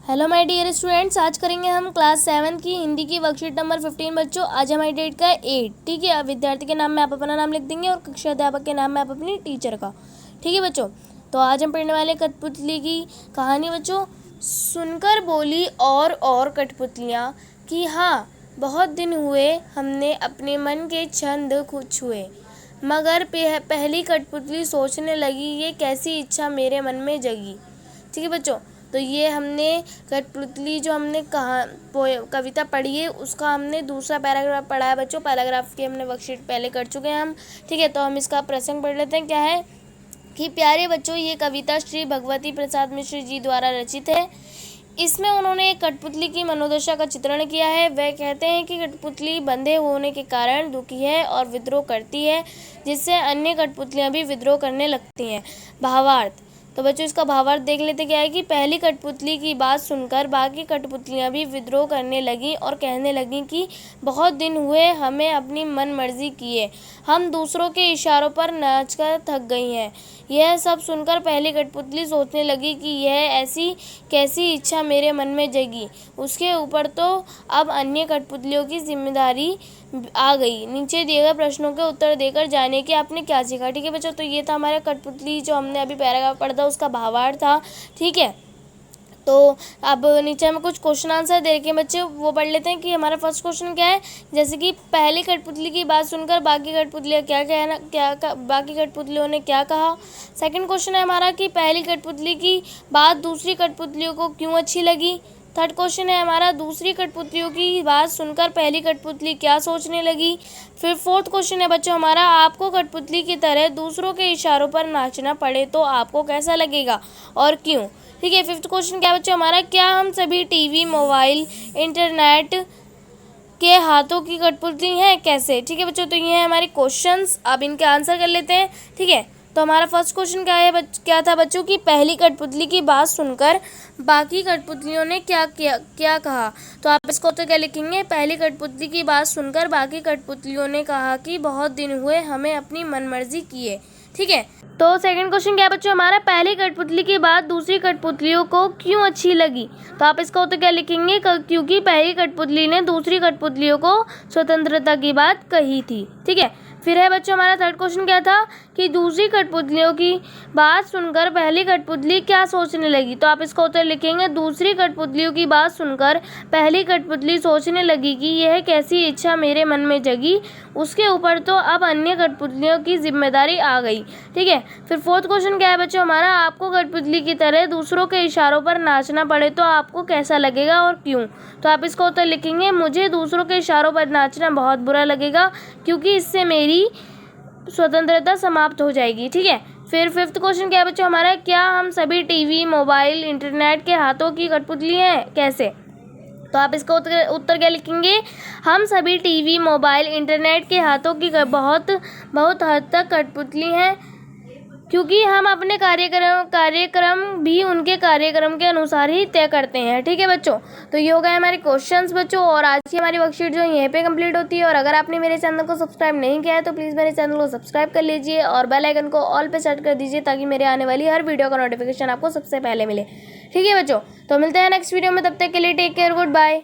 Hello my dear students, आज करेंगे हम क्लास 7 की हिंदी की वर्कशीट नंबर 15 बच्चों। आज हमारी डेट का 8, ठीक है। अब विद्यार्थी के नाम में आप अपना नाम लिख देंगे और कक्षा अध्यापक के नाम में आप अपनी टीचर का, ठीक है बच्चों। तो आज हम पढ़ने वाले कठपुतली की कहानी बच्चों। सुनकर बोली और कठपुतलियाँ कि हाँ, बहुत दिन हुए हमने अपने मन के छंद खुद छुए, मगर पहली कठपुतली सोचने लगी ये कैसी इच्छा मेरे मन में जगी, ठीक है बच्चों। तो ये हमने कठपुतली जो हमने कविता पढ़ी है उसका हमने दूसरा पैराग्राफ पढ़ा है बच्चों। पैराग्राफ की हमने वर्कशीट पहले कर चुके हैं हम, ठीक है। तो हम इसका प्रसंग पढ़ लेते हैं। क्या है कि प्यारे बच्चों, ये कविता श्री भगवती प्रसाद मिश्र जी द्वारा रचित है। इसमें उन्होंने एक कठपुतली की मनोदशा का चित्रण किया है। वह कहते हैं कि कठपुतली बंधे होने के कारण दुखी है और विद्रोह करती है, जिससे अन्य कठपुतलियाँ भी विद्रोह करने लगती हैं। भावार्थ। तो बच्चों इसका भावार्थ देख लेते। क्या है कि पहली कठपुतली की बात सुनकर बाकी कठपुतलियाँ भी विद्रोह करने लगीं और कहने लगीं कि बहुत दिन हुए हमें अपनी मन मर्जी किए, हम दूसरों के इशारों पर नाचकर थक गई हैं। यह सब सुनकर पहली कठपुतली सोचने लगी कि यह ऐसी कैसी इच्छा मेरे मन में जगी। उसके ऊपर तो अब अन्य कठपुतलियों की जिम्मेदारी आ गई। नीचे दिए गए प्रश्नों के उत्तर देकर जाने कि आपने क्या सीखा, ठीक है बच्चों। तो ये था हमारा कठपुतली जो हमने अभी पैराग्राफ पढ़ा था उसका भावार्थ था, ठीक है। तो अब नीचे हमें कुछ क्वेश्चन आंसर दे रखे हैं बच्चे, वो पढ़ लेते हैं कि हमारा फर्स्ट क्वेश्चन क्या है। जैसे कि पहली कठपुतली की बात सुनकर बाकी कठपुतलियाँ बाकी कठपुतलियों ने क्या कहा। सेकंड क्वेश्चन है हमारा कि पहली कठपुतली की बात दूसरी कठपुतलियों को क्यों अच्छी लगी। थर्ड क्वेश्चन है हमारा दूसरी कठपुतलियों की बात सुनकर पहली कठपुतली क्या सोचने लगी। फिर फोर्थ क्वेश्चन है बच्चों हमारा, आपको कठपुतली की तरह दूसरों के इशारों पर नाचना पड़े तो आपको कैसा लगेगा और क्यों, ठीक है। फिफ्थ क्वेश्चन क्या बच्चों हमारा, क्या हम सभी टीवी, मोबाइल, इंटरनेट के हाथों की कठपुतली हैं, कैसे, ठीक है बच्चों। तो ये है हमारे क्वेश्चंस, अब इनके आंसर कर लेते हैं, ठीक है। तो हमारा फर्स्ट क्वेश्चन क्या था बच्चों की पहली कठपुतली की बात सुनकर बाकी कठपुतलियों ने क्या कहा। तो आप इसको तो क्या लिखेंगे, पहली कठपुतली की बात सुनकर बाकी कठपुतलियों ने कहा कि बहुत दिन हुए हमें अपनी मनमर्जी किए, ठीक है। तो सेकंड क्वेश्चन क्या बच्चों हमारा, पहली कठपुतली की बात दूसरी कठपुतलियों को क्यों अच्छी लगी। तो आप इसका उत्तर क्या लिखेंगे, क्योंकि पहली कठपुतली ने दूसरी कठपुतलियों को स्वतंत्रता की बात कही थी, ठीक है। फिर है बच्चों हमारा थर्ड क्वेश्चन क्या था कि दूसरी कठपुतलियों की बात सुनकर पहली कठपुतली क्या सोचने लगी। तो आप इसका उत्तर लिखेंगे, दूसरी कठपुतलियों की बात सुनकर पहली कठपुतली सोचने लगी कि यह कैसी इच्छा मेरे मन में जगी। उसके ऊपर तो अब अन्य कठपुतलियों की जिम्मेदारी आ गई, ठीक है। फिर फोर्थ क्वेश्चन क्या है बच्चों हमारा, आपको कठपुतली की तरह दूसरों के इशारों पर नाचना पड़े तो आपको कैसा लगेगा और क्यों। तो आप इसका उत्तर लिखेंगे, मुझे दूसरों के इशारों पर नाचना बहुत बुरा लगेगा, क्योंकि इससे मेरी स्वतंत्रता समाप्त हो जाएगी, ठीक है। फिर फिफ्थ क्वेश्चन क्या है बच्चों हमारा, क्या हम सभी टीवी, मोबाइल, इंटरनेट के हाथों की कठपुतली हैं, कैसे। तो आप इसका उत्तर क्या लिखेंगे, हम सभी टीवी, मोबाइल, इंटरनेट के हाथों की बहुत हद तक कठपुतली हैं, क्योंकि हम अपने कार्यक्रम भी उनके कार्यक्रम के अनुसार ही तय करते हैं, ठीक है बच्चों। तो ये हो गए हमारे क्वेश्चंस बच्चों, और आज की हमारी वर्कशीट जो है यहीं पे कंप्लीट होती है। और अगर आपने मेरे चैनल को सब्सक्राइब नहीं किया है तो प्लीज़ मेरे चैनल को सब्सक्राइब कर लीजिए और बेल आइकन को ऑल पे सेट कर दीजिए, ताकि मेरे आने वाली हर वीडियो का नोटिफिकेशन आपको सबसे पहले मिले, ठीक है बच्चों। तो मिलते हैं नेक्स्ट वीडियो में, तब तक के लिए टेक केयर, गुड बाय।